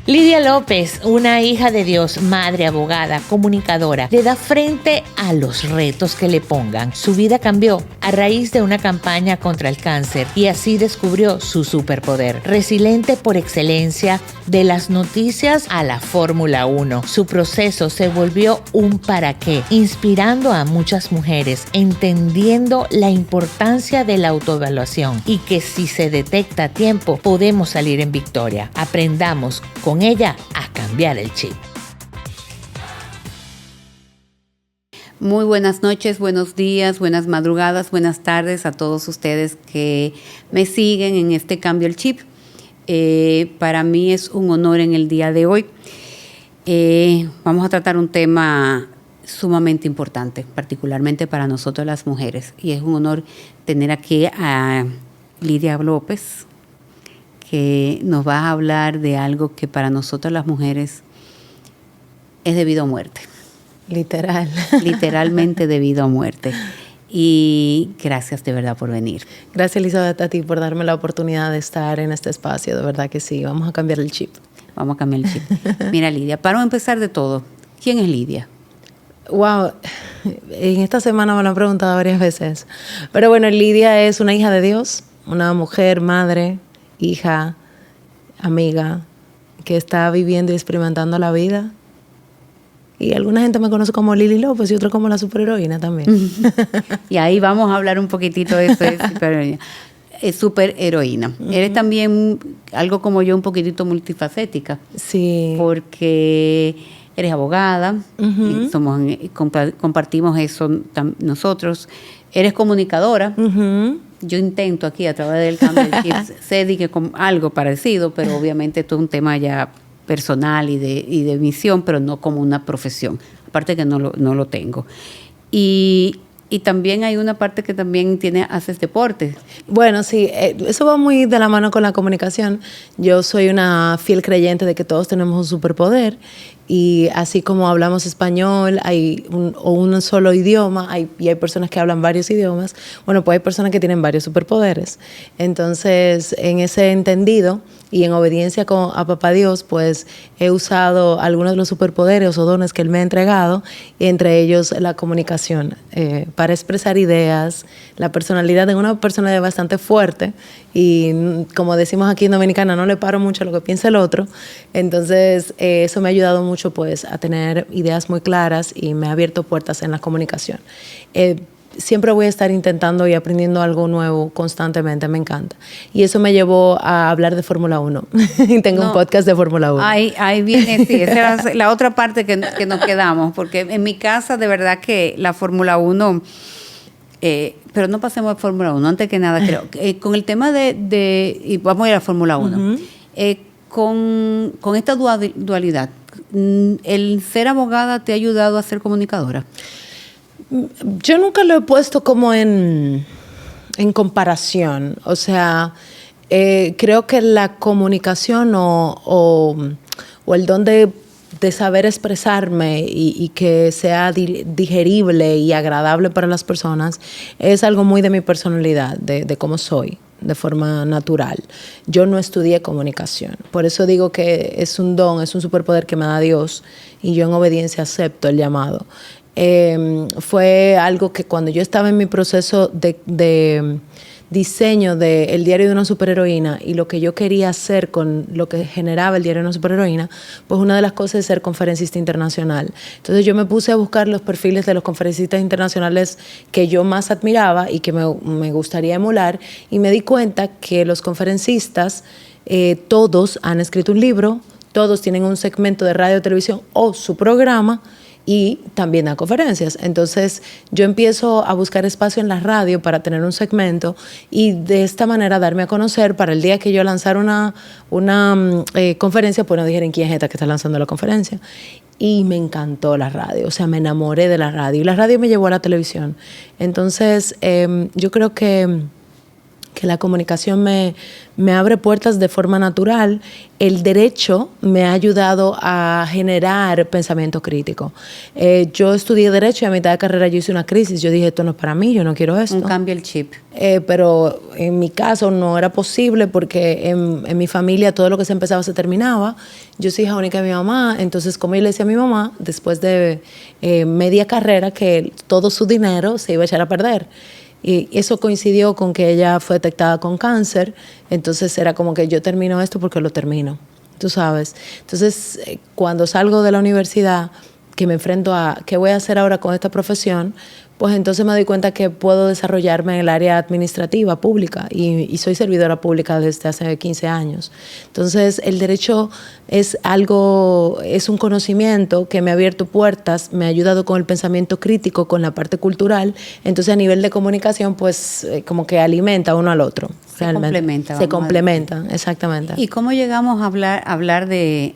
Lidia López, una hija de Dios, madre, abogada, comunicadora, le da frente a los retos que le pongan. Su vida cambió a raíz de una campaña contra el cáncer y así descubrió su superpoder. Resiliente por excelencia, de las noticias a la Fórmula 1. Su proceso se volvió un para qué, inspirando a muchas mujeres, entendiendo la importancia de la autoevaluación y que si se detecta a tiempo, podemos salir en victoria. Aprendamos con ella a cambiar el chip. Muy buenas noches, buenos días, buenas madrugadas, buenas tardes a todos ustedes que me siguen en este Cambio el Chip. Para mí es un honor en el día de hoy. Vamos a tratar un tema sumamente importante, particularmente para nosotros las mujeres. Y es un honor tener aquí a Lidia López, que nos va a hablar de algo que para nosotras las mujeres es debido a muerte. Literalmente debido a muerte. Y gracias de verdad por venir. Gracias, Elizabeth, a ti por darme la oportunidad de estar en este espacio. De verdad que sí, vamos a cambiar el chip. Vamos a cambiar el chip. Mira, Lidia, para empezar de todo, ¿quién es Lidia? Wow, en esta semana me lo han preguntado varias veces. Pero bueno, Lidia es una hija de Dios, una mujer, madre, hija, amiga, que está viviendo y experimentando la vida. Y alguna gente me conoce como Lili López y otra como la superheroína también. Y ahí vamos a hablar un poquitito de eso de superheroína. Es superheroína. Eres también algo como yo, un poquitito multifacética. Sí. Porque eres abogada, compartimos eso nosotros. Eres comunicadora. Yo intento aquí a través del Cambio del Chip sé que con algo parecido, pero obviamente esto es un tema ya personal y de misión, pero no como una profesión. Aparte que no lo tengo. Y también hay una parte que también haces deporte. Bueno, sí, eso va muy de la mano con la comunicación. Yo soy una fiel creyente de que todos tenemos un superpoder y así como hablamos español, hay un solo idioma y hay personas que hablan varios idiomas, bueno, pues hay personas que tienen varios superpoderes. Entonces, en ese entendido y en obediencia a Papá Dios, pues he usado algunos de los superpoderes o dones que Él me ha entregado, entre ellos la comunicación, para expresar ideas, la personalidad de una personalidad bastante fuerte y como decimos aquí en Dominicana, no le paro mucho a lo que piensa el otro. Entonces, eso me ha ayudado mucho pues a tener ideas muy claras y me ha abierto puertas en la comunicación. Siempre voy a estar intentando y aprendiendo algo nuevo constantemente, me encanta. Y eso me llevó a hablar de Fórmula 1. Tengo un podcast de Fórmula 1. Ahí viene, sí, esa es la otra parte que nos quedamos, porque en mi casa de verdad que la Fórmula 1, pero no pasemos a Fórmula 1, antes que nada creo, con el tema y vamos a ir a Fórmula 1, con esta dualidad, ¿el ser abogada te ha ayudado a ser comunicadora? Yo nunca lo he puesto como en comparación. O sea, creo que la comunicación o el don de saber expresarme y que sea digerible y agradable para las personas es algo muy de mi personalidad, de cómo soy, de forma natural. Yo no estudié comunicación. Por eso digo que es un don, es un superpoder que me da Dios y yo en obediencia acepto el llamado. Fue algo que cuando yo estaba en mi proceso de diseño del diario de una superheroína y lo que yo quería hacer con lo que generaba el diario de una superheroína, pues una de las cosas es ser conferencista internacional. Entonces yo me puse a buscar los perfiles de los conferencistas internacionales que yo más admiraba y que me gustaría emular, y me di cuenta que los conferencistas, todos han escrito un libro, todos tienen un segmento de radio, televisión o su programa, y también a conferencias. Entonces yo empiezo a buscar espacio en la radio para tener un segmento y de esta manera darme a conocer para el día que yo lanzara una conferencia, pues no dijeran quién es esta que está lanzando la conferencia. Y me encantó la radio, o sea, me enamoré de la radio y la radio me llevó a la televisión. Entonces yo creo que que la comunicación me abre puertas de forma natural. El derecho me ha ayudado a generar pensamiento crítico. Yo estudié derecho y a mitad de carrera yo hice una crisis. Yo dije, esto no es para mí, yo no quiero esto. Un cambio el chip. Pero en mi caso no era posible porque en mi familia todo lo que se empezaba se terminaba. Yo soy hija única de mi mamá, entonces como yo le decía a mi mamá, después de media carrera, que todo su dinero se iba a echar a perder. Y eso coincidió con que ella fue detectada con cáncer, entonces era como que yo termino esto porque lo termino, tú sabes. Entonces, cuando salgo de la universidad, que me enfrento a qué voy a hacer ahora con esta profesión, pues entonces me doy cuenta que puedo desarrollarme en el área administrativa pública y soy servidora pública desde hace 15 años. Entonces, el derecho es un conocimiento que me ha abierto puertas, me ha ayudado con el pensamiento crítico, con la parte cultural. Entonces, a nivel de comunicación, pues como que alimenta uno al otro. Se complementa. Se complementa, exactamente. ¿Y cómo llegamos a hablar de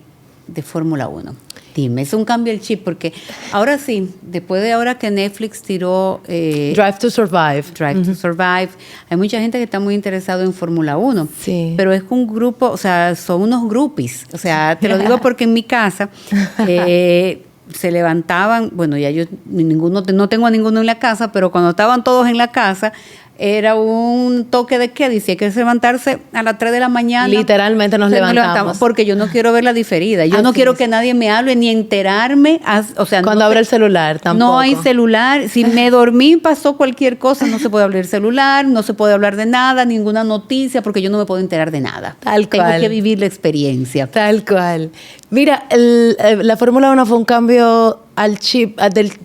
Fórmula 1? Dime, es un cambio el chip, porque ahora sí, después de ahora que Netflix tiró Drive to Survive. To Survive, hay mucha gente que está muy interesado en Fórmula 1, sí. Pero es un grupo, o sea, son unos groupies, o sea, te lo digo porque en mi casa se levantaban, bueno, ya yo no tengo a ninguno en la casa, pero cuando estaban todos en la casa, era un toque de queda, dice que hay que levantarse a las 3 de la mañana. Literalmente nos levantamos. Porque yo no quiero ver la diferida. Yo no quiero que nadie me hable ni enterarme. O sea, cuando abre el celular tampoco. No hay celular. Si me dormí, pasó cualquier cosa, no se puede hablar del celular, no se puede hablar de nada, ninguna noticia, porque yo no me puedo enterar de nada. Tal cual. Tengo que vivir la experiencia. Tal cual. Mira, la Fórmula 1 fue un cambio al chip,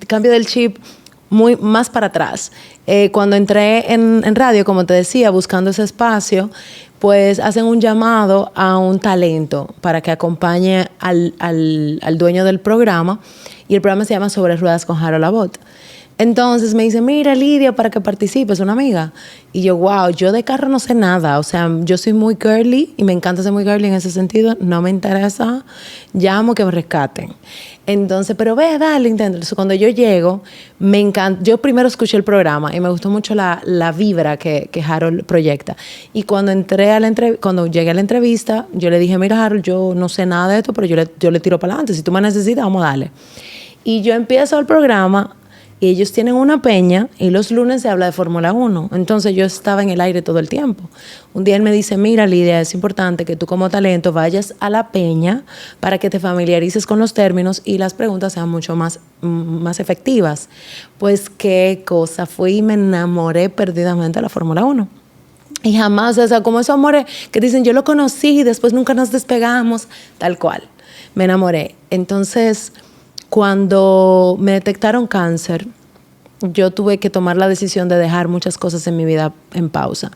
cambio del chip más para atrás. Cuando entré en radio, como te decía, buscando ese espacio, pues hacen un llamado a un talento para que acompañe al dueño del programa, y el programa se llama Sobre Ruedas con Harold Abbott. Entonces me dice, mira, Lidia, para que participes, una amiga. Y yo, wow, yo de carro no sé nada. O sea, yo soy muy girly y me encanta ser muy girly en ese sentido. No me interesa, llamo que me rescaten. Entonces, pero ve, dale, intenta. Entonces, cuando yo llego, me encanta. Yo primero escuché el programa y me gustó mucho la vibra que Harold proyecta. Y cuando cuando llegué a la entrevista, yo le dije, mira, Harold, yo no sé nada de esto, pero yo le tiro para adelante. Si tú me necesitas, vamos a darle. Y yo empiezo el programa. Y ellos tienen una peña y los lunes se habla de Fórmula 1. Entonces yo estaba en el aire todo el tiempo. Un día él me dice, mira, Lidia, es importante que tú como talento vayas a la peña para que te familiarices con los términos y las preguntas sean mucho más efectivas. Pues qué cosa, fui y me enamoré perdidamente de la Fórmula 1. Y jamás, o sea, como esos amores que dicen, yo lo conocí y después nunca nos despegamos, tal cual. Me enamoré. Entonces, cuando me detectaron cáncer, yo tuve que tomar la decisión de dejar muchas cosas en mi vida en pausa.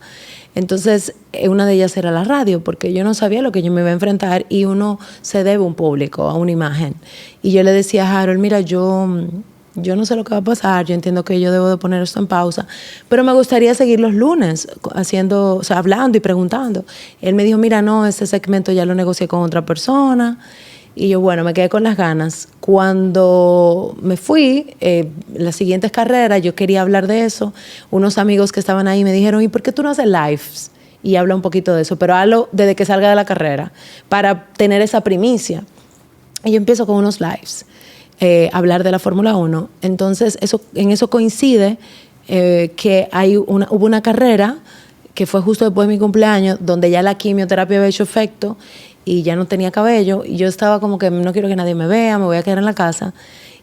Entonces, una de ellas era la radio, porque yo no sabía lo que yo me iba a enfrentar y uno se debe a un público, a una imagen. Y yo le decía a Harold, mira, yo no sé lo que va a pasar, yo entiendo que yo debo de poner esto en pausa, pero me gustaría seguir los lunes hablando y preguntando. Él me dijo, mira, no, ese segmento ya lo negocié con otra persona. Y yo, bueno, me quedé con las ganas. Cuando me fui, las siguientes carreras, yo quería hablar de eso. Unos amigos que estaban ahí me dijeron, ¿y por qué tú no haces lives? Y habla un poquito de eso, pero hazlo desde que salga de la carrera, para tener esa primicia. Y yo empiezo con unos lives, hablar de la Fórmula 1. Entonces, en eso coincide que hubo una carrera que fue justo después de mi cumpleaños, donde ya la quimioterapia había hecho efecto, y ya no tenía cabello, y yo estaba como que no quiero que nadie me vea, me voy a quedar en la casa.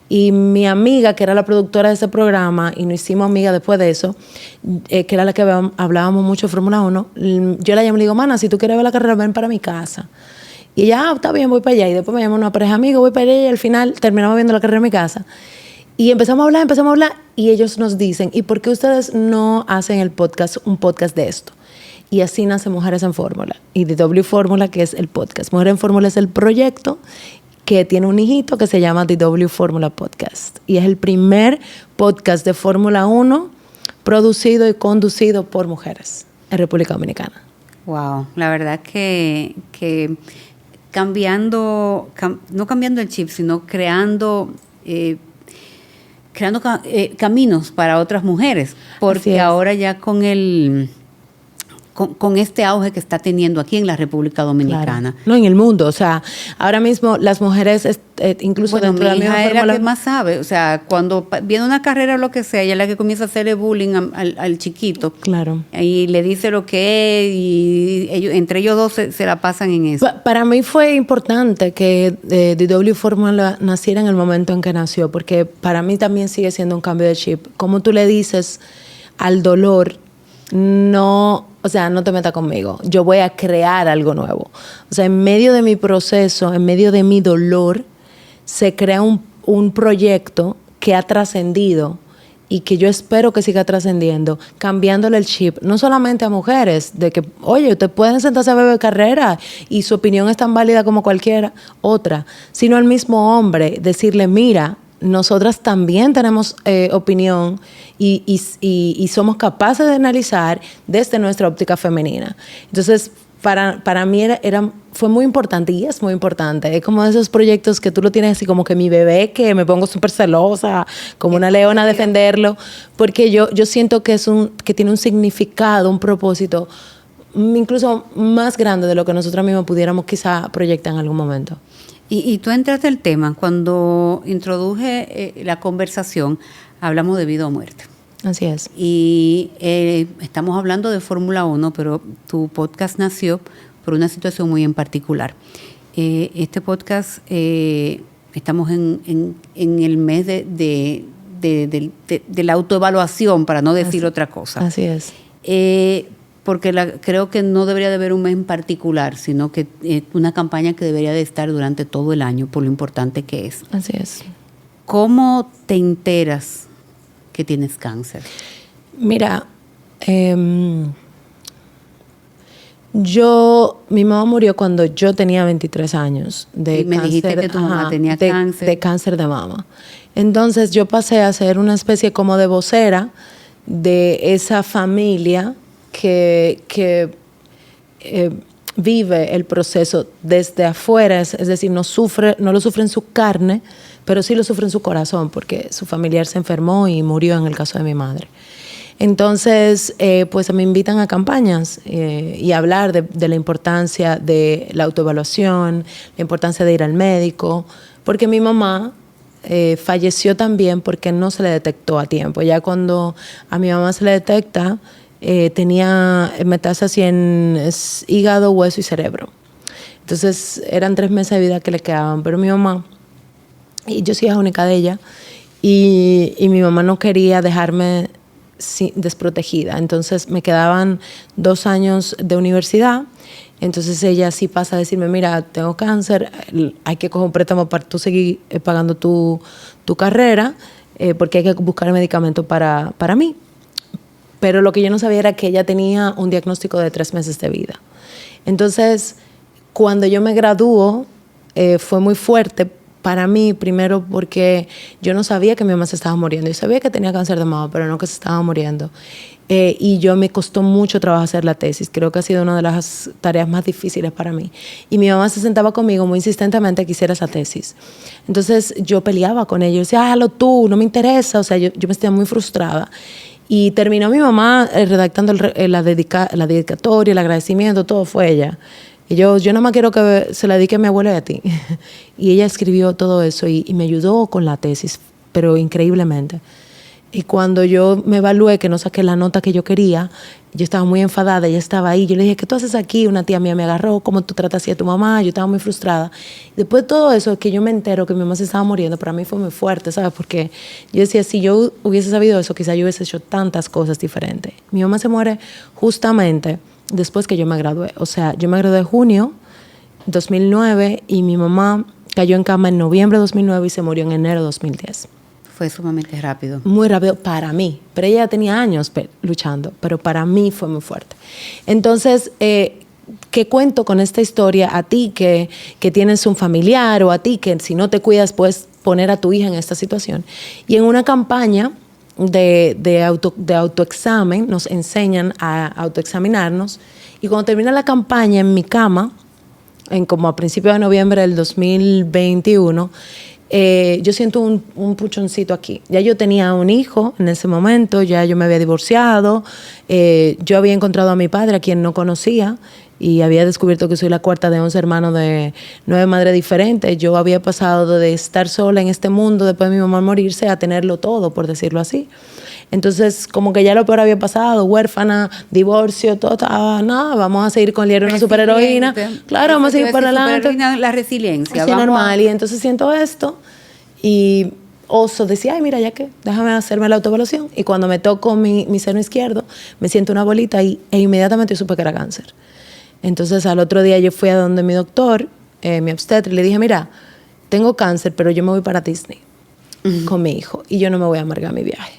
Y mi amiga, que era la productora de ese programa, y nos hicimos amigas después de eso, que era la que hablábamos mucho de Fórmula 1, yo la llamo y le digo, mana, si tú quieres ver la carrera, ven para mi casa. Y ella, está bien, voy para allá. Y después me llamó una pareja amiga, voy para allá, y al final terminamos viendo la carrera en mi casa. Y empezamos a hablar, y ellos nos dicen, ¿y por qué ustedes no hacen un podcast de esto? Y así nace Mujeres en Fórmula. Y DW Fórmula, que es el podcast. Mujeres en Fórmula es el proyecto que tiene un hijito que se llama DW Fórmula Podcast. Y es el primer podcast de Fórmula 1 producido y conducido por mujeres en República Dominicana. Wow, la verdad que no cambiando el chip, sino creando caminos para otras mujeres. Porque ahora ya con con este auge que está teniendo aquí en la República Dominicana. Claro. No, en el mundo. O sea, ahora mismo las mujeres, incluso Bueno, dentro de la mi hija misma es la fórmula... que más sabe. O sea, cuando viene una carrera o lo que sea, ella es la que comienza a hacerle bullying al chiquito. Claro. Y le dice lo que es y entre ellos dos se la pasan en eso. Para mí fue importante que DW Fórmula naciera en el momento en que nació, porque para mí también sigue siendo un cambio de chip. Como tú le dices al dolor, no, o sea, no te metas conmigo, yo voy a crear algo nuevo. O sea, en medio de mi proceso, en medio de mi dolor, se crea un proyecto que ha trascendido y que yo espero que siga trascendiendo, cambiándole el chip, no solamente a mujeres, de que, oye, ustedes pueden sentarse a beber carrera y su opinión es tan válida como cualquiera otra, sino al mismo hombre, decirle, mira, nosotras también tenemos opinión y somos capaces de analizar desde nuestra óptica femenina. Entonces, para mí fue muy importante y es muy importante. Es como de esos proyectos que tú lo tienes así como que mi bebé, que me pongo súper celosa, como una leona a defenderlo, porque yo siento que que tiene un significado, un propósito incluso más grande de lo que nosotros mismos pudiéramos quizá proyectar en algún momento. Y tú entraste al tema, cuando introduje la conversación, hablamos de vida o muerte. Así es. Y estamos hablando de Fórmula 1, pero tu podcast nació por una situación muy en particular. Este podcast, estamos en el mes de la autoevaluación, para no decir otra cosa. Así es. Porque creo que no debería de haber un mes en particular, sino que una campaña que debería de estar durante todo el año, por lo importante que es. Así es. ¿Cómo te enteras que tienes cáncer? Mira, mi mamá murió cuando yo tenía 23 años de me cáncer. dijiste que tu mamá tenía cáncer. De cáncer de mama. Entonces yo pasé a ser una especie como de vocera de esa familia que vive el proceso desde afuera, es decir, no lo sufre en su carne, pero sí lo sufre en su corazón, porque su familiar se enfermó y murió en el caso de mi madre. Entonces, pues me invitan a campañas y a hablar de la importancia de la autoevaluación, la importancia de ir al médico, porque mi mamá falleció también porque no se le detectó a tiempo. Ya cuando a mi mamá se le detecta, tenía metástasis en hígado, hueso y cerebro. Entonces eran 3 meses de vida que le quedaban, pero mi mamá, y yo soy hija única de ella, y mi mamá no quería dejarme desprotegida. Entonces me quedaban 2 años de universidad. Entonces ella sí pasa a decirme, mira, tengo cáncer, hay que coger un préstamo para tú seguir pagando tu carrera, porque hay que buscar medicamento para mí. Pero lo que yo no sabía era que ella tenía un diagnóstico de 3 meses de vida. Entonces, cuando yo me graduó, fue muy fuerte para mí, primero porque yo no sabía que mi mamá se estaba muriendo. Yo sabía que tenía cáncer de mama, pero no que se estaba muriendo. Y me costó mucho trabajo hacer la tesis. Creo que ha sido una de las tareas más difíciles para mí. Y mi mamá se sentaba conmigo muy insistentemente que hiciera esa tesis. Entonces, yo peleaba con ella. Yo decía, hazlo tú, no me interesa. O sea, yo me sentía muy frustrada. Y terminó mi mamá redactando la dedicatoria, el agradecimiento, todo fue ella. Y yo nada más quiero que se la dedique a mi abuela y a ti. Y ella escribió todo eso y me ayudó con la tesis, pero increíblemente. Y cuando yo me evalué, que no saqué la nota que yo quería, yo estaba muy enfadada, ella estaba ahí. Yo le dije, ¿qué tú haces aquí? Una tía mía me agarró, ¿cómo tú tratas así a tu mamá? Yo estaba muy frustrada. Después de todo eso, que yo me entero que mi mamá se estaba muriendo, para mí fue muy fuerte, ¿sabes? Porque yo decía, si yo hubiese sabido eso, quizás yo hubiese hecho tantas cosas diferentes. Mi mamá se muere justamente después que yo me gradué. O sea, yo me gradué en junio 2009 y mi mamá cayó en cama en noviembre de 2009 y se murió en enero de 2010. Fue sumamente rápido. Muy rápido para mí, pero ella tenía años luchando, pero para mí fue muy fuerte. Entonces, ¿qué cuento con esta historia a ti que tienes un familiar o a ti que si no te cuidas puedes poner a tu hija en esta situación? Y en una campaña de autoexamen nos enseñan a autoexaminarnos y cuando termina la campaña en mi cama, como a principios de noviembre del 2021, yo siento un puchoncito aquí. Ya yo tenía un hijo en ese momento, ya yo me había divorciado, yo había encontrado a mi padre, a quien no conocía, y había descubierto que soy la cuarta de 11 hermanos de 9 madres diferentes. Yo había pasado de estar sola en este mundo después de mi mamá morirse a tenerlo todo, por decirlo así. Entonces, como que ya lo peor había pasado, huérfana, divorcio, todo estaba, no, vamos a seguir con Liera, una superheroína. Claro, vamos a seguir para adelante. La resiliencia. Así normal. Y entonces siento esto y oso decía, ay, mira, ya que, déjame hacerme la autoevaluación. Y cuando me toco mi seno izquierdo, me siento una bolita e inmediatamente supe que era cáncer. Entonces, al otro día yo fui a donde mi doctor, mi obstetra, y le dije, mira, tengo cáncer, pero yo me voy para Disney con mi hijo y yo no me voy a amargar mi viaje.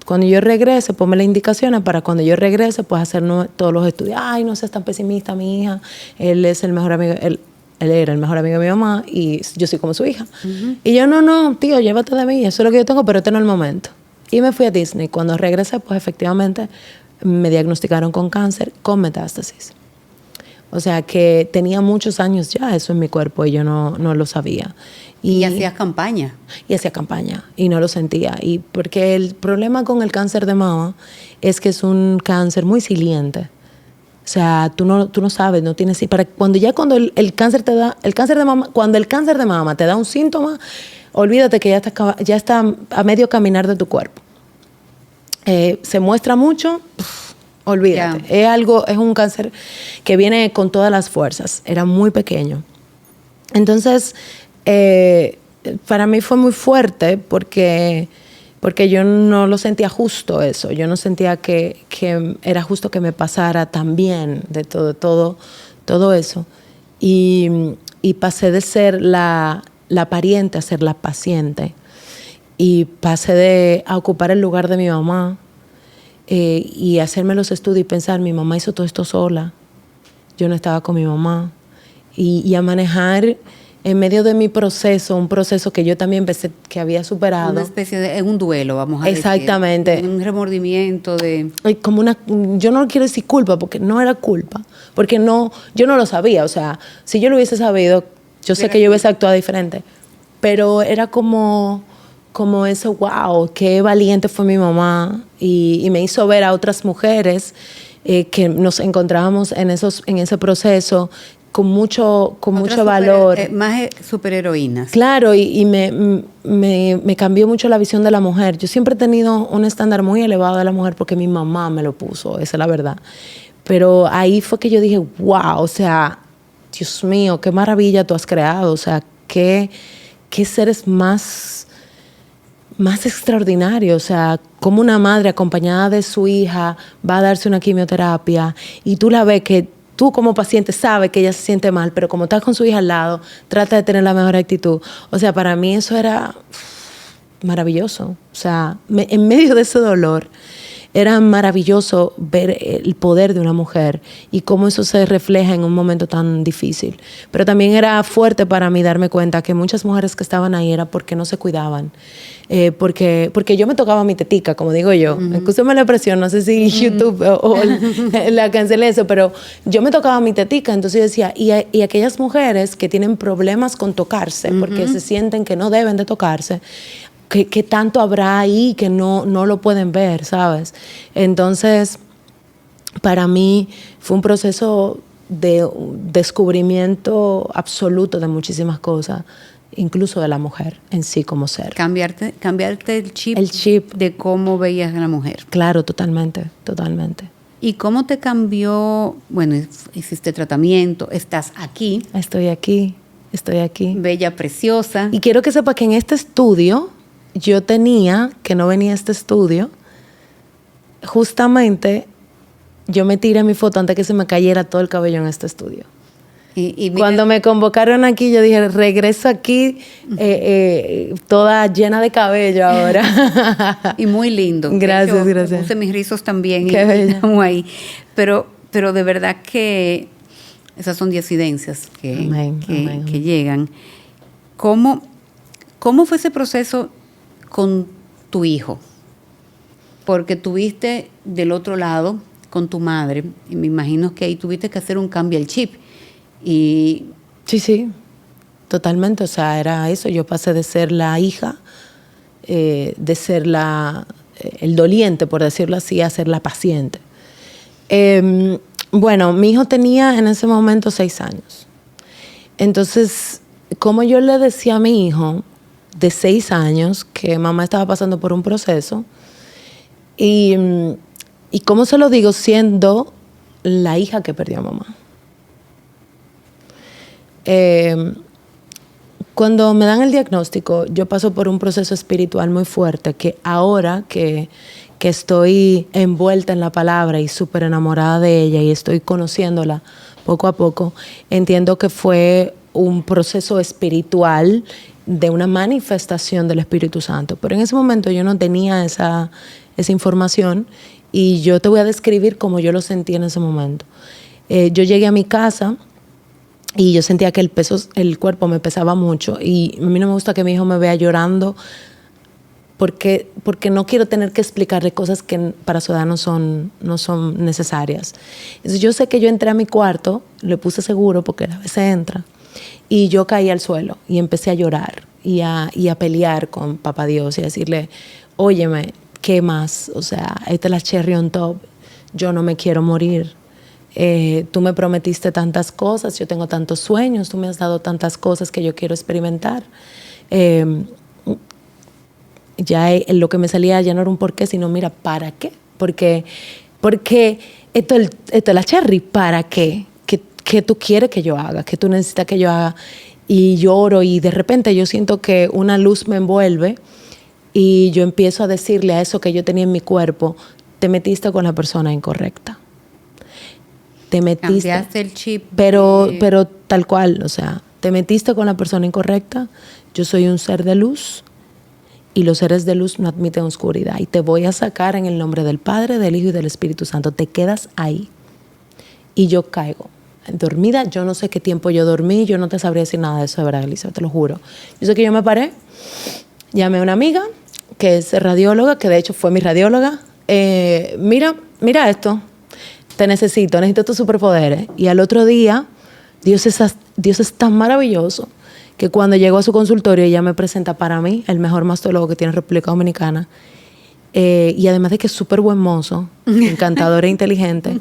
Cuando yo regrese, ponme las indicaciones para cuando yo regrese, pues hacer todos los estudios. Ay, no seas tan pesimista, mi hija. Él es el mejor amigo, él era el mejor amigo de mi mamá y yo soy como su hija. Y yo, no, tío, llévate de mí, eso es lo que yo tengo, pero este no es el momento. Y me fui a Disney. Cuando regresé, pues efectivamente me diagnosticaron con cáncer con metástasis. O sea que tenía muchos años ya eso en mi cuerpo y yo no lo sabía. Y hacías campaña. Y hacía campaña y no lo sentía. Y porque el problema con el cáncer de mama es que es un cáncer muy siliente. O sea, tú no sabes, no tienes... Cuando el cáncer de mama, cuando el cáncer de mama te da un síntoma, olvídate que ya está a medio caminar de tu cuerpo. Se muestra mucho... Olvídate, es un cáncer que viene con todas las fuerzas. Era muy pequeño. Entonces, para mí fue muy fuerte porque yo no lo sentía justo eso. Yo no sentía que era justo que me pasara tan bien de todo eso. Y pasé de ser la pariente a ser la paciente. Y pasé a ocupar el lugar de mi mamá. Y hacerme los estudios y pensar, mi mamá hizo todo esto sola, yo no estaba con mi mamá, y a manejar en medio de mi proceso, un proceso que yo también pensé que había superado. Una especie de un duelo, vamos a Exactamente. decir. Un remordimiento de... Yo no quiero decir culpa, porque no era culpa, porque yo no lo sabía, o sea, si yo lo hubiese sabido, yo sé que yo hubiese actuado diferente, pero era como eso, wow, qué valiente fue mi mamá, y me hizo ver a otras mujeres que nos encontrábamos en ese proceso con mucho valor. Más superheroínas. Claro, y me cambió mucho la visión de la mujer. Yo siempre he tenido un estándar muy elevado de la mujer porque mi mamá me lo puso, esa es la verdad. Pero ahí fue que yo dije, wow, o sea, Dios mío, qué maravilla tú has creado, o sea, qué seres más extraordinario, o sea, como una madre acompañada de su hija va a darse una quimioterapia y tú la ves que tú como paciente sabes que ella se siente mal, pero como estás con su hija al lado, trata de tener la mejor actitud. O sea, para mí eso era maravilloso. O sea, en medio de ese dolor, era maravilloso ver el poder de una mujer y cómo eso se refleja en un momento tan difícil. Pero también era fuerte para mí darme cuenta que muchas mujeres que estaban ahí era porque no se cuidaban. Porque yo me tocaba mi tetica, como digo yo. Escúchame la expresión, no sé si YouTube o la cancelé eso, pero yo me tocaba mi tetica. Entonces yo decía, y aquellas mujeres que tienen problemas con tocarse, porque se sienten que no deben de tocarse, ¿Qué tanto habrá ahí que no lo pueden ver, sabes? Entonces, para mí fue un proceso de descubrimiento absoluto de muchísimas cosas, incluso de la mujer en sí como ser. Cambiarte el chip de cómo veías a la mujer. Claro, totalmente. ¿Y cómo te cambió? Bueno, hiciste tratamiento, estás aquí. Estoy aquí. Bella, preciosa. Y quiero que sepa que en este estudio... Yo tenía, que no venía a este estudio, justamente yo me tiré mi foto antes que se me cayera todo el cabello en este estudio. Y cuando me convocaron aquí, yo dije, regreso aquí toda llena de cabello ahora. Y muy lindo. Gracias, gracias. Puse mis rizos también. Qué bella. Ahí. Pero de verdad que esas son disidencias que llegan. ¿Cómo fue ese proceso con tu hijo? Porque tuviste del otro lado con tu madre, y me imagino que ahí tuviste que hacer un cambio al chip. Y sí. totalmente. O sea, era eso. Yo pasé de ser la hija, de ser el doliente, por decirlo así, a ser la paciente. Bueno, mi hijo tenía en ese momento 6 años. Entonces, como yo le decía a mi hijo de 6 años que mamá estaba pasando por un proceso, y cómo se lo digo siendo la hija que perdió a mamá. Cuando me dan el diagnóstico, yo paso por un proceso espiritual muy fuerte que ahora que estoy envuelta en la palabra y súper enamorada de ella y estoy conociéndola poco a poco, entiendo que fue un proceso espiritual de una manifestación del Espíritu Santo. Pero en ese momento yo no tenía esa información y yo te voy a describir cómo yo lo sentí en ese momento. Yo llegué a mi casa y yo sentía que el cuerpo me pesaba mucho y a mí no me gusta que mi hijo me vea llorando porque no quiero tener que explicarle cosas que para su edad no son necesarias. Entonces yo sé que yo entré a mi cuarto, le puse seguro porque a veces entra, y yo caí al suelo y empecé a llorar y a pelear con Papá Dios y a decirle, óyeme, ¿qué más? O sea, esta es la cherry on top, yo no me quiero morir. Tú me prometiste tantas cosas, yo tengo tantos sueños, tú me has dado tantas cosas que yo quiero experimentar. Ya lo que me salía ya no era un por qué, sino mira, ¿para qué? Porque esto es la cherry, ¿para qué? ¿Qué tú quieres que yo haga? ¿Qué tú necesitas que yo haga? Y lloro y de repente yo siento que una luz me envuelve y yo empiezo a decirle a eso que yo tenía en mi cuerpo, te metiste con la persona incorrecta. Te metiste. Cambiaste el chip. Pero tal cual, o sea, te metiste con la persona incorrecta. Yo soy un ser de luz y los seres de luz no admiten oscuridad. Y te voy a sacar en el nombre del Padre, del Hijo y del Espíritu Santo. Te quedas ahí. Y yo caigo dormida. Yo no sé qué tiempo yo dormí. Yo no te sabría decir nada de eso, de verdad, Elizabeth, te lo juro. Yo sé que yo me paré, llamé a una amiga que es radióloga, que de hecho fue mi radióloga. Mira esto. Necesito tus superpoderes. Y al otro día, Dios es tan maravilloso que cuando llego a su consultorio, ella me presenta para mí el mejor mastólogo que tiene República Dominicana. Y además de que es súper buen mozo, encantador e inteligente,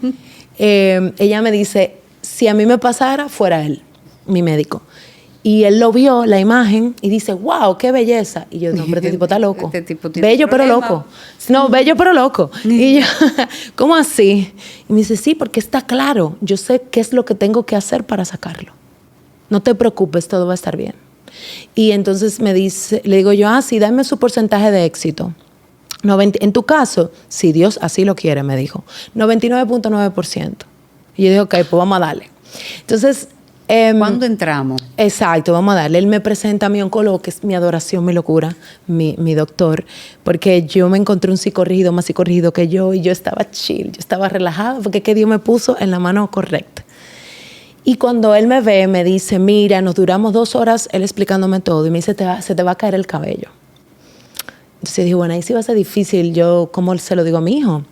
ella me dice, si a mí me pasara, fuera él, mi médico. Y él lo vio, la imagen, y dice, wow, qué belleza. Y yo, no, hombre, este tipo está loco. Este tipo tiene bello problema. pero loco. No, bello pero loco. Y yo, ¿cómo así? Y me dice, sí, porque está claro. Yo sé qué es lo que tengo que hacer para sacarlo. No te preocupes, todo va a estar bien. Y entonces le digo yo, sí, dame su porcentaje de éxito. En tu caso, si Dios así lo quiere, me dijo, 99.9%. Y yo dije, ok, pues vamos a darle. Entonces, ¿cuándo entramos? Exacto, vamos a darle. Él me presenta a mi oncólogo, que es mi adoración, mi locura, mi doctor, porque yo me encontré un psicorrígido más psicorrígido que yo y yo estaba chill, yo estaba relajada porque que Dios me puso en la mano correcta. Y cuando él me ve, me dice, mira, nos duramos 2 horas, él explicándome todo, y me dice, se te va a caer el cabello. Entonces dije, bueno, ahí sí va a ser difícil, yo, ¿cómo se lo digo a mi hijo?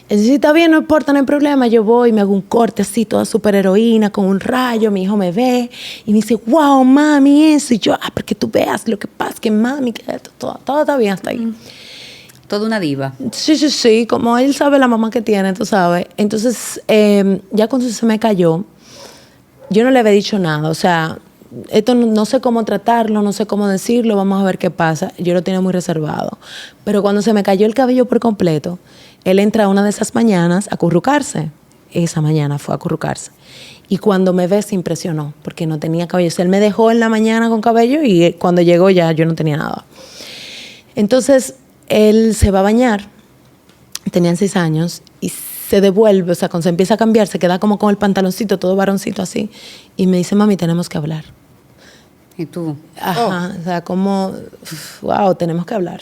Entonces, si está bien, no importa, no hay problema, yo voy, me hago un corte así, toda súper heroína, con un rayo, mi hijo me ve, y me dice, wow, mami, eso, y yo, porque tú veas lo que pasa, que mami, que todo está bien hasta ahí. Toda una diva. Sí, como él sabe la mamá que tiene, tú sabes. Entonces, ya cuando se me cayó, yo no le había dicho nada, o sea, esto no sé cómo tratarlo, no sé cómo decirlo, vamos a ver qué pasa. Yo lo tenía muy reservado. Pero cuando se me cayó el cabello por completo, él entra una de esas mañanas a acurrucarse. Esa mañana fue a acurrucarse. Y cuando me ve se impresionó, porque no tenía cabello. O sea, él me dejó en la mañana con cabello y cuando llegó ya yo no tenía nada. Entonces, él se va a bañar, tenían 6 años, y se devuelve, o sea, cuando se empieza a cambiar, se queda como con el pantaloncito, todo varoncito así, y me dice, mami, tenemos que hablar. ¿Y tú? Ajá, o sea, como, wow, tenemos que hablar.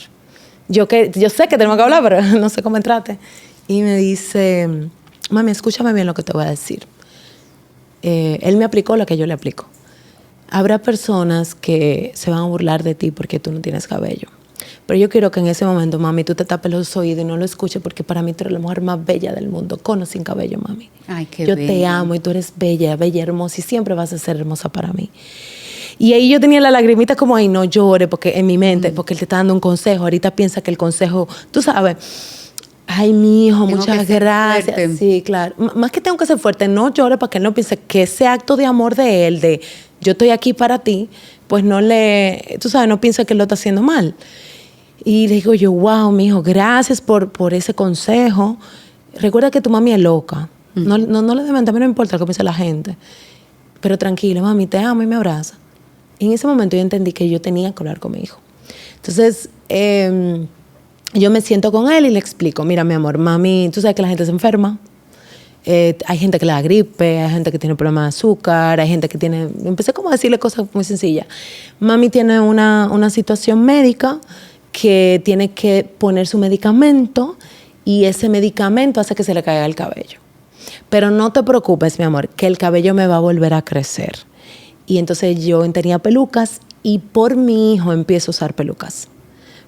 Yo sé que tenemos que hablar, pero no sé cómo entrarte. Y me dice, mami, escúchame bien lo que te voy a decir. Él me aplicó lo que yo le aplico. Habrá personas que se van a burlar de ti porque tú no tienes cabello. Pero yo quiero que en ese momento, mami, tú te tapes los oídos y no lo escuches, porque para mí tú eres la mujer más bella del mundo, con o sin cabello, mami. Ay, qué yo bello. te amo y tú eres bella, bella, hermosa, y siempre vas a ser hermosa para mí. Y ahí yo tenía la lagrimita como, ay, no llore, porque en mi mente, porque él te está dando un consejo. Ahorita piensa que el consejo, tú sabes, ay, mi hijo, muchas gracias. Fuerte. Sí, claro. Más que tengo que ser fuerte, no llore para que él no piense que ese acto de amor de él, de yo estoy aquí para ti, pues no le, tú sabes, no piensa que él lo está haciendo mal. Y le digo yo, wow, mi hijo, gracias por ese consejo. Recuerda que tu mami es loca. No le deben, también no importa lo que piense la gente. Pero tranquila, mami, te amo y me abraza. Y en ese momento yo entendí que yo tenía que hablar con mi hijo. Entonces, yo me siento con él y le explico, mira, mi amor, mami, tú sabes que la gente se enferma. Hay gente que le da gripe, hay gente que tiene problemas de azúcar, hay gente que tiene... Empecé como a decirle cosas muy sencillas. Mami tiene una situación médica que tiene que poner su medicamento y ese medicamento hace que se le caiga el cabello. Pero no te preocupes, mi amor, que el cabello me va a volver a crecer. Y entonces yo tenía pelucas y por mi hijo empiezo a usar pelucas.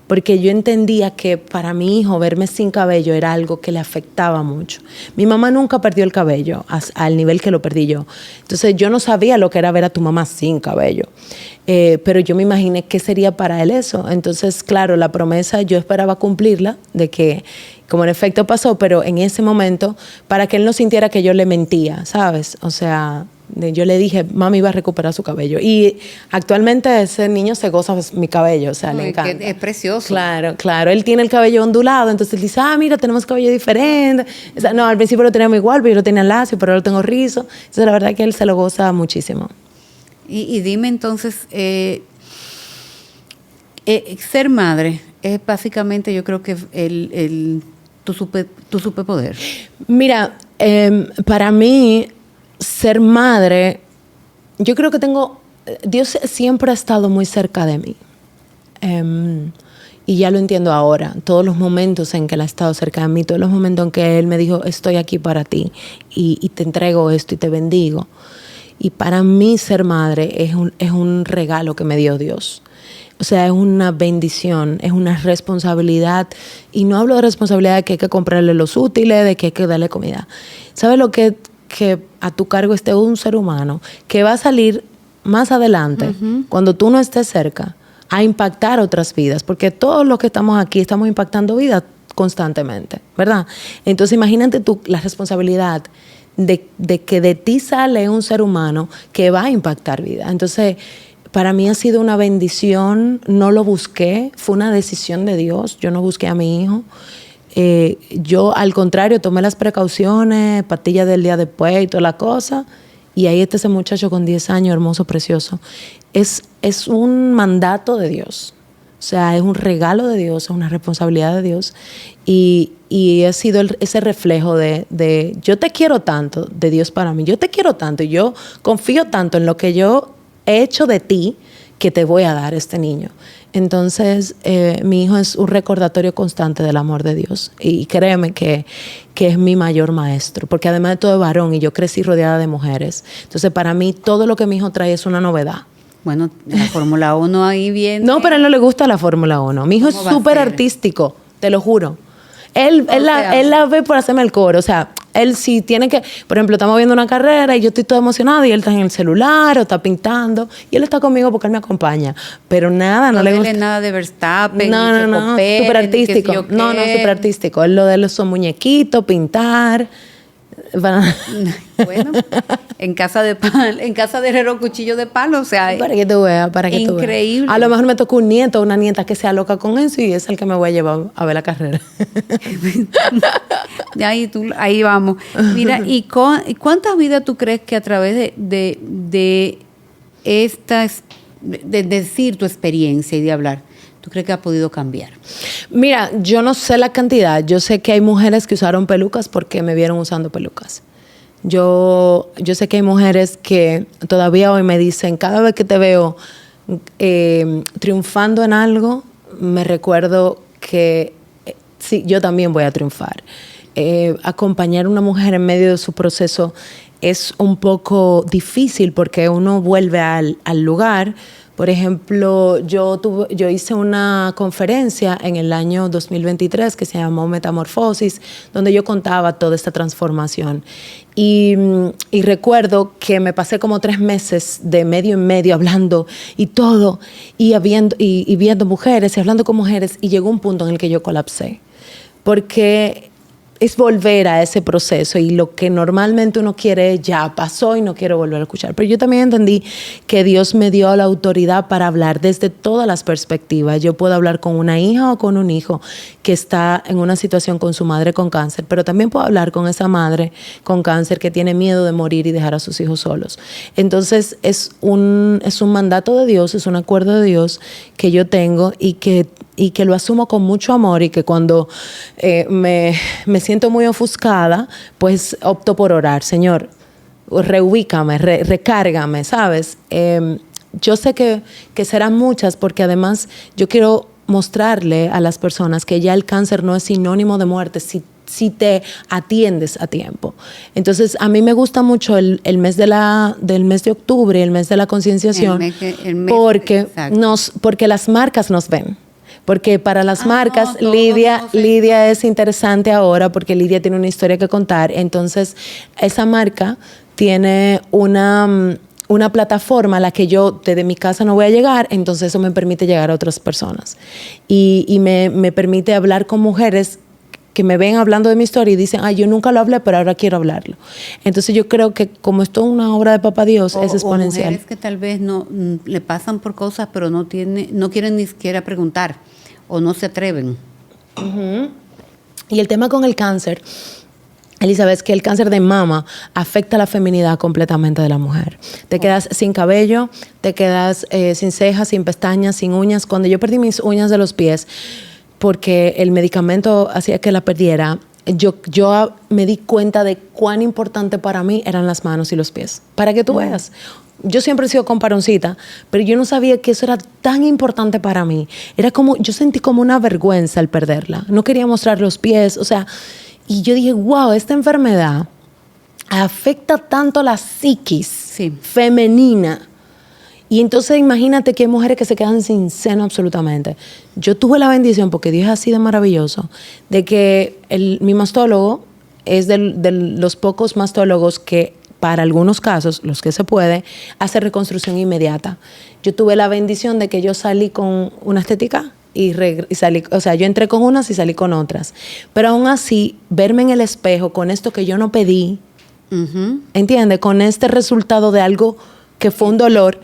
Porque yo entendía que para mi hijo verme sin cabello era algo que le afectaba mucho. Mi mamá nunca perdió el cabello al nivel que lo perdí yo. Entonces yo no sabía lo que era ver a tu mamá sin cabello. Pero yo me imaginé qué sería para él eso. Entonces, claro, la promesa yo esperaba cumplirla, de que, como en efecto pasó, pero en ese momento, para que él no sintiera que yo le mentía, ¿sabes? O sea, yo le dije, mami va a recuperar su cabello. Y actualmente ese niño se goza mi cabello, o sea, le encanta. Es precioso. Claro, claro. Él tiene el cabello ondulado, entonces él dice, mira, tenemos cabello diferente. O sea, no, al principio lo teníamos igual, pero yo lo tenía lacio, pero ahora lo tengo rizo. Entonces, la verdad es que él se lo goza muchísimo. Y dime entonces, ser madre es básicamente, yo creo que tu superpoder. Mira, para mí, ser madre, yo creo que Dios siempre ha estado muy cerca de mí. Y ya lo entiendo ahora. Todos los momentos en que Él ha estado cerca de mí, todos los momentos en que Él me dijo, estoy aquí para ti y te entrego esto y te bendigo. Y para mí ser madre es un regalo que me dio Dios. O sea, es una bendición, es una responsabilidad. Y no hablo de responsabilidad de que hay que comprarle los útiles, de que hay que darle comida. ¿Sabes lo que a tu cargo esté un ser humano que va a salir más adelante, cuando tú no estés cerca, a impactar otras vidas? Porque todos los que estamos aquí estamos impactando vidas constantemente, ¿verdad? Entonces imagínate tú la responsabilidad de que de ti sale un ser humano que va a impactar vida. Entonces, para mí ha sido una bendición, no lo busqué, fue una decisión de Dios, yo no busqué a mi hijo. Yo, al contrario, tomé las precauciones, pastillas del día después y toda la cosa, y ahí está ese muchacho con 10 años, hermoso, precioso. Es un mandato de Dios. O sea, es un regalo de Dios, es una responsabilidad de Dios. Y ha sido ese reflejo de yo te quiero tanto, de Dios para mí. Yo te quiero tanto y yo confío tanto en lo que yo he hecho de ti que te voy a dar este niño. Entonces, mi hijo es un recordatorio constante del amor de Dios. Y créeme que es mi mayor maestro. Porque además de todo es varón y yo crecí rodeada de mujeres. Entonces, para mí, todo lo que mi hijo trae es una novedad. Bueno, la Fórmula 1 ahí viene. No, pero a él no le gusta la Fórmula 1. Mi hijo es súper artístico, te lo juro. Él la ve por hacerme el coro. O sea, él sí tiene que... Por ejemplo, estamos viendo una carrera y yo estoy toda emocionada y él está en el celular o está pintando. Y él está conmigo porque él me acompaña. Pero nada, no le gusta. Nada de Verstappen. No. Súper artístico. No, súper artístico. Él lo de él son muñequitos, pintar... Bueno, en casa de herrero cuchillo de palo, o sea, para que tú veas, increíble. A lo mejor me tocó un nieto o una nieta que sea loca con eso y es el que me voy a llevar a ver la carrera. Ahí vamos. Mira, ¿y cuántas vidas tú crees que a través de estas, de decir tu experiencia y de hablar, tú crees que ha podido cambiar? Mira, yo no sé la cantidad. Yo sé que hay mujeres que usaron pelucas porque me vieron usando pelucas. Yo sé que hay mujeres que todavía hoy me dicen, cada vez que te veo triunfando en algo, me recuerdo que sí, yo también voy a triunfar. Acompañar a una mujer en medio de su proceso es un poco difícil porque uno vuelve al lugar Por ejemplo, yo hice una conferencia en el año 2023 que se llamó Metamorfosis, donde yo contaba toda esta transformación. Y recuerdo que me pasé como 3 meses de medio en medio hablando y todo, y viendo mujeres y hablando con mujeres, y llegó un punto en el que yo colapsé. Porque es volver a ese proceso, y lo que normalmente uno quiere ya pasó y no quiero volver a escuchar. Pero yo también entendí que Dios me dio la autoridad para hablar desde todas las perspectivas. Yo puedo hablar con una hija o con un hijo que está en una situación con su madre con cáncer, pero también puedo hablar con esa madre con cáncer que tiene miedo de morir y dejar a sus hijos solos. Entonces es un mandato de Dios, es un acuerdo de Dios que yo tengo y que lo asumo con mucho amor, y que cuando me siento muy ofuscada, pues opto por orar. Señor, reubícame, recárgame, ¿sabes? Yo sé que serán muchas, porque además yo quiero mostrarle a las personas que ya el cáncer no es sinónimo de muerte si te atiendes a tiempo. Entonces, a mí me gusta mucho el mes del mes de octubre, el mes de la concienciación, porque las marcas nos ven. Porque para las marcas, no, Lidia es interesante ahora, porque Lidia tiene una historia que contar. Entonces, esa marca tiene una plataforma a la que yo desde mi casa no voy a llegar, entonces eso me permite llegar a otras personas. Y me permite hablar con mujeres que me ven hablando de mi historia y dicen, yo nunca lo hablé, pero ahora quiero hablarlo. Entonces yo creo que como esto es una obra de Papá Dios, es exponencial. O mujeres que tal vez no le pasan por cosas, pero no quieren ni siquiera preguntar, o no se atreven. Uh-huh. Y el tema con el cáncer, Elizabeth, es que el cáncer de mama afecta la feminidad completamente de la mujer. Te quedas sin cabello, te quedas sin cejas, sin pestañas, sin uñas. Cuando yo perdí mis uñas de los pies, porque el medicamento hacía que la perdiera, yo me di cuenta de cuán importante para mí eran las manos y los pies. Para que tú veas. Yo siempre he sido comparoncita, pero yo no sabía que eso era tan importante para mí. Era como, yo sentí como una vergüenza al perderla. No quería mostrar los pies, o sea, y yo dije, wow, esta enfermedad afecta tanto la psiquis femenina. Y entonces imagínate que hay mujeres que se quedan sin seno absolutamente. Yo tuve la bendición, porque Dios es así de maravilloso, de que mi mastólogo es de los pocos mastólogos que, para algunos casos, los que se puede, hace reconstrucción inmediata. Yo tuve la bendición de que yo salí con una estética y salí, o sea, yo entré con unas y salí con otras. Pero aún así, verme en el espejo con esto que yo no pedí, ¿entiendes? Con este resultado de algo que fue un dolor,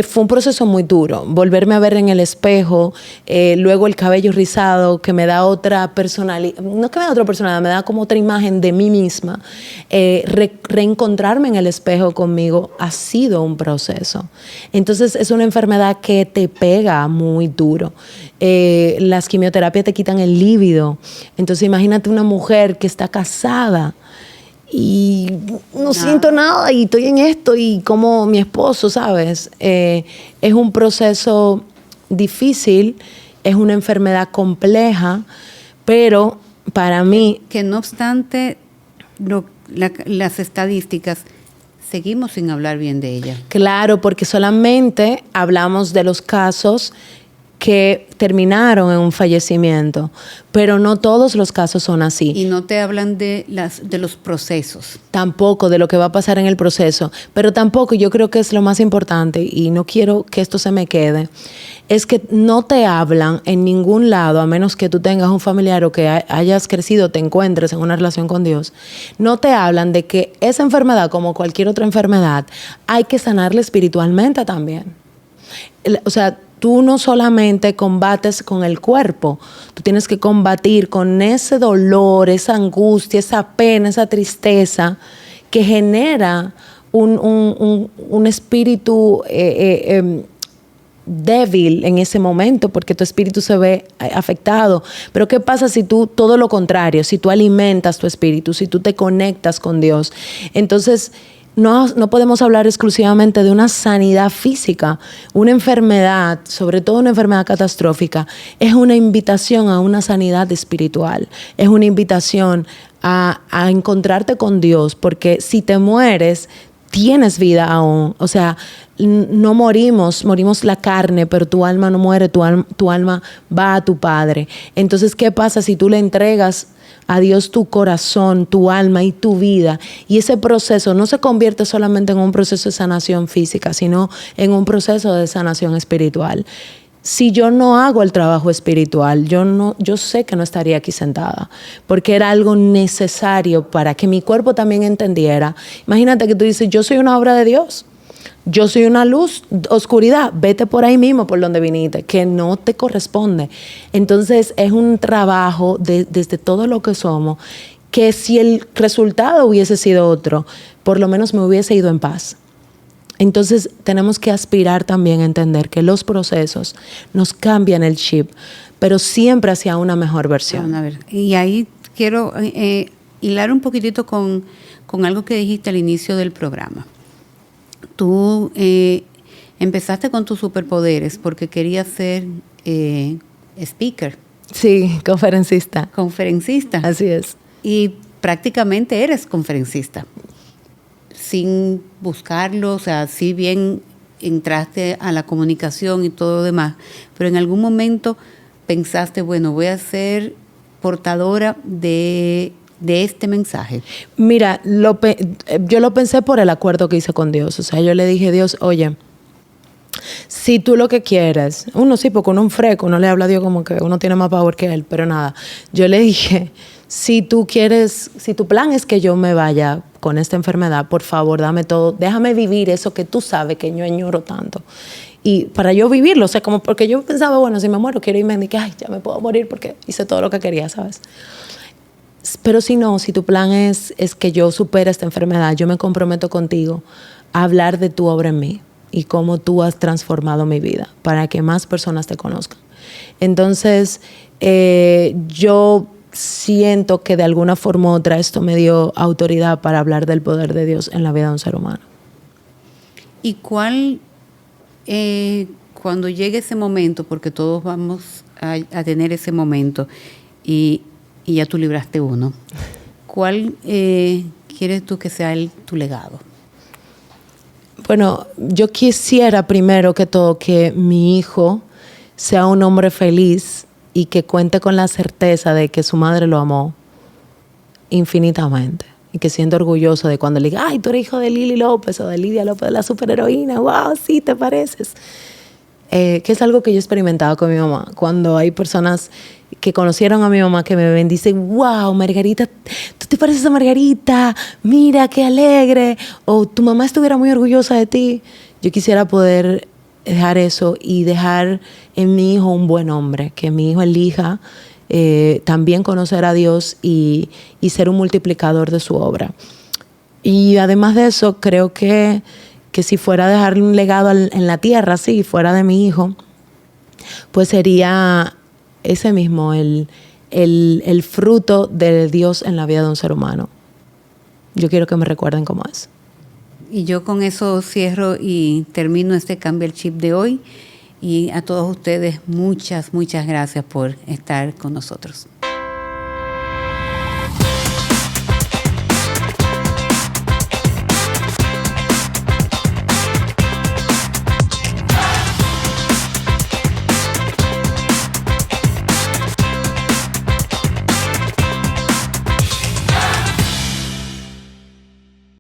fue un proceso muy duro. Volverme a ver en el espejo, luego el cabello rizado, que me da otra personalidad, no que me da otra personalidad, me da como otra imagen de mí misma. Reencontrarme en el espejo conmigo ha sido un proceso. Entonces es una enfermedad que te pega muy duro. Las quimioterapias te quitan el líbido. Entonces imagínate una mujer que está casada y no siento nada, y estoy en esto, y como mi esposo, ¿sabes? Es un proceso difícil, es una enfermedad compleja, pero para mí... Que no obstante las estadísticas, seguimos sin hablar bien de ella. Claro, porque solamente hablamos de los casos que terminaron en un fallecimiento, pero no todos los casos son así. Y no te hablan de los procesos. Tampoco de lo que va a pasar en el proceso, pero tampoco, yo creo que es lo más importante, y no quiero que esto se me quede, es que no te hablan en ningún lado, a menos que tú tengas un familiar o que hayas crecido, te encuentres en una relación con Dios, no te hablan de que esa enfermedad, como cualquier otra enfermedad, hay que sanarla espiritualmente también. O sea, tú no solamente combates con el cuerpo, tú tienes que combatir con ese dolor, esa angustia, esa pena, esa tristeza que genera un espíritu débil en ese momento, porque tu espíritu se ve afectado. Pero ¿qué pasa si tú, todo lo contrario, si tú alimentas tu espíritu, si tú te conectas con Dios? Entonces, no podemos hablar exclusivamente de una sanidad física. Una enfermedad, sobre todo una enfermedad catastrófica, es una invitación a una sanidad espiritual. Es una invitación a encontrarte con Dios, porque si te mueres, tienes vida aún. O sea, no morimos la carne, pero tu alma no muere, tu alma va a tu Padre. Entonces, ¿qué pasa si tú le entregas a Dios tu corazón, tu alma y tu vida? Y ese proceso no se convierte solamente en un proceso de sanación física, sino en un proceso de sanación espiritual. Si yo no hago el trabajo espiritual, yo sé que no estaría aquí sentada, porque era algo necesario para que mi cuerpo también entendiera. Imagínate que tú dices, yo soy una obra de Dios, yo soy una luz, oscuridad, vete por ahí mismo por donde viniste, que no te corresponde. Entonces es un trabajo desde todo lo que somos, que si el resultado hubiese sido otro, por lo menos me hubiese ido en paz. Entonces tenemos que aspirar también a entender que los procesos nos cambian el chip, pero siempre hacia una mejor versión. Y ahí quiero hilar un poquitito con algo que dijiste al inicio del programa. Tú empezaste con tus superpoderes porque querías ser speaker. Sí, conferencista. Conferencista. Así es. Y prácticamente eres conferencista. Sin buscarlo, o sea, si bien entraste a la comunicación y todo lo demás, pero en algún momento pensaste, bueno, voy a ser portadora de este mensaje. Mira, yo lo pensé por el acuerdo que hice con Dios. O sea, yo le dije a Dios, oye, si tú lo que quieres, uno sí, porque uno es un freco, uno le habla a Dios como que uno tiene más power que él, pero nada, yo le dije, si tu plan es que yo me vaya con esta enfermedad, por favor, dame todo, déjame vivir eso que tú sabes que yo añoro tanto. Y para yo vivirlo, o sea, como porque yo pensaba, bueno, si me muero, quiero irme y que, ay, ya me puedo morir porque hice todo lo que quería, ¿sabes? Pero si tu plan es que yo supere esta enfermedad, yo me comprometo contigo a hablar de tu obra en mí y cómo tú has transformado mi vida para que más personas te conozcan. Entonces, yo siento que de alguna forma u otra esto me dio autoridad para hablar del poder de Dios en la vida de un ser humano. ¿Y cuando llegue ese momento, porque todos vamos a tener ese momento, y ya tú libraste uno, ¿cuál quieres tú que sea tu legado? Bueno, yo quisiera primero que todo que mi hijo sea un hombre feliz y que cuente con la certeza de que su madre lo amó infinitamente y que sienta orgulloso de cuando le diga, ay, tú eres hijo de Lili López o de Lidia López, la superheroína, wow, sí, te pareces. Que es algo que yo he experimentado con mi mamá. Cuando hay personas que conocieron a mi mamá que me ven, dicen, wow, Margarita, tú te pareces a Margarita, mira qué alegre, o tu mamá estuviera muy orgullosa de ti. Yo quisiera poder dejar eso y dejar en mi hijo un buen hombre, que mi hijo elija también conocer a Dios y ser un multiplicador de su obra. Y además de eso, creo que si fuera a dejarle un legado en la tierra, sí, fuera de mi hijo, pues sería ese mismo, el fruto de Dios en la vida de un ser humano. Yo quiero que me recuerden como es. Y yo con eso cierro y termino este Cambia el Chip de hoy. Y a todos ustedes, muchas, muchas gracias por estar con nosotros.